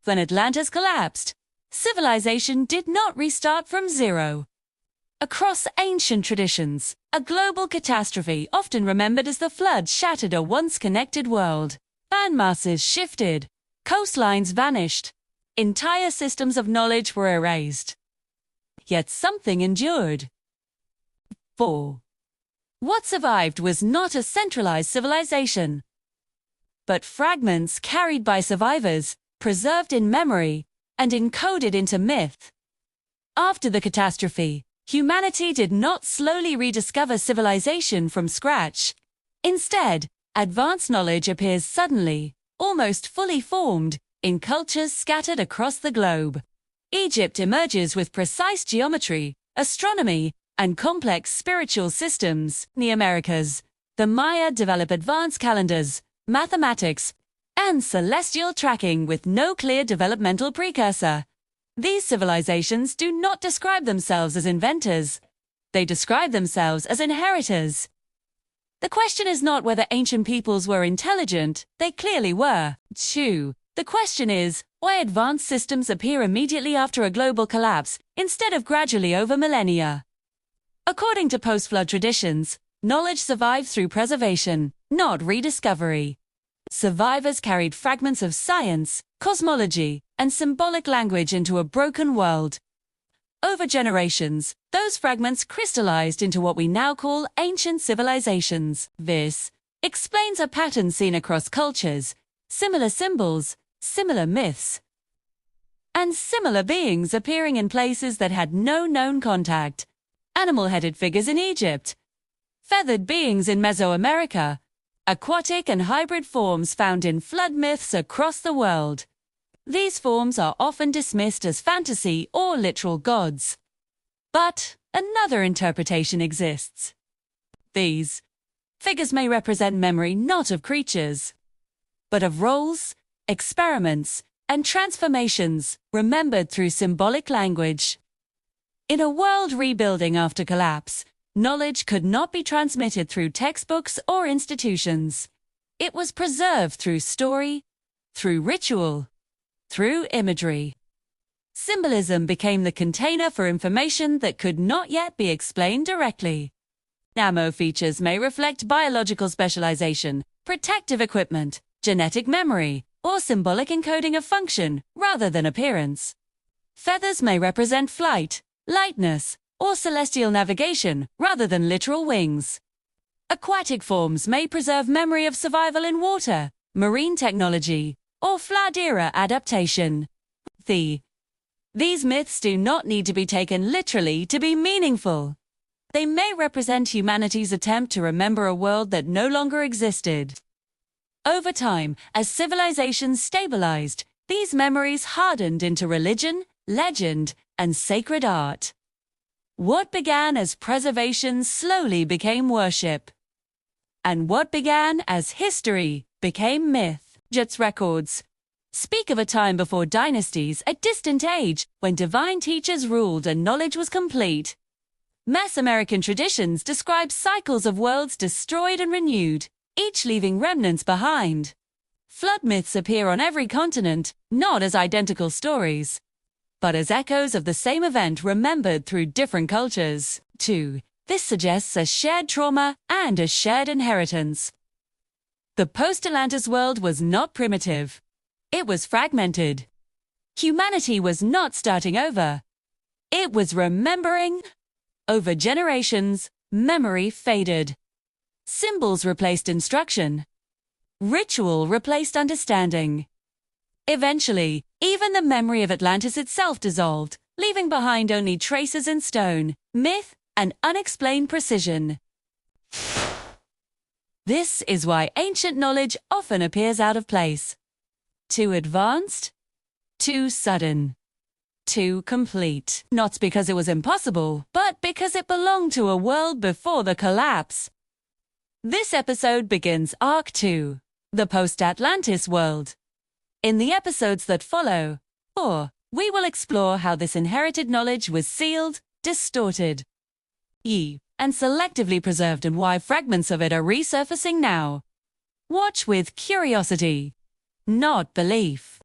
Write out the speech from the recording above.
When Atlantis collapsed, civilization did not restart from zero. Across ancient traditions, a global catastrophe, often remembered as the flood, shattered a once-connected world. Landmasses shifted, coastlines vanished, entire systems of knowledge were erased. Yet something endured. 4. What survived was not a centralized civilization, but fragments carried by survivors, preserved in memory, and encoded into myth. After the catastrophe, humanity did not slowly rediscover civilization from scratch. Instead, advanced knowledge appears suddenly, almost fully formed, in cultures scattered across the globe. Egypt emerges with precise geometry, astronomy, and complex spiritual systems. In the Americas, the Maya develop advanced calendars, mathematics, and celestial tracking with no clear developmental precursor. These civilizations do not describe themselves as inventors. They describe themselves as inheritors. The question is not whether ancient peoples were intelligent, they clearly were. 2. The question is, why advanced systems appear immediately after a global collapse, instead of gradually over millennia. According to post-flood traditions, knowledge survived through preservation, not rediscovery. Survivors carried fragments of science, cosmology, and symbolic language into a broken world. Over generations, those fragments crystallized into what we now call ancient civilizations. This explains a pattern seen across cultures, similar symbols, similar myths, and similar beings appearing in places that had no known contact. Animal-headed figures in Egypt, feathered beings in Mesoamerica, aquatic and hybrid forms found in flood myths across the world. These forms are often dismissed as fantasy or literal gods. But another interpretation exists. These figures may represent memory not of creatures, but of roles, experiments, and transformations remembered through symbolic language. In a world rebuilding after collapse, knowledge could not be transmitted through textbooks or institutions. It was preserved through story, through ritual, through imagery. Symbolism became the container for information that could not yet be explained directly. Namo features may reflect biological specialization, protective equipment, genetic memory, or symbolic encoding of function rather than appearance. Feathers may represent flight, lightness, or celestial navigation rather than literal wings. Aquatic forms may preserve memory of survival in water, marine technology, or flood-era adaptation. These myths do not need to be taken literally to be meaningful. They may represent humanity's attempt to remember a world that no longer existed. Over time, as civilizations stabilized, these memories hardened into religion, legend, and sacred art. What began as preservation slowly became worship. And what began as history became myth. Egypt's records speak of a time before dynasties, a distant age, when divine teachers ruled and knowledge was complete. Mesoamerican traditions describe cycles of worlds destroyed and renewed, each leaving remnants behind. Flood myths appear on every continent, not as identical stories, but as echoes of the same event remembered through different cultures. 2. This suggests a shared trauma and a shared inheritance. The post-Atlantis world was not primitive. It was fragmented. Humanity was not starting over. It was remembering. Over generations, memory faded. Symbols replaced instruction. Ritual replaced understanding. Eventually, even the memory of Atlantis itself dissolved, leaving behind only traces in stone, myth, and unexplained precision. This is why ancient knowledge often appears out of place. Too advanced, too sudden, too complete. Not because it was impossible, but because it belonged to a world before the collapse. This episode begins Arc 2, the Post-Atlantis World. In the episodes that follow, 4, we will explore how this inherited knowledge was sealed, distorted, and selectively preserved, and why fragments of it are resurfacing now. Watch with curiosity, not belief.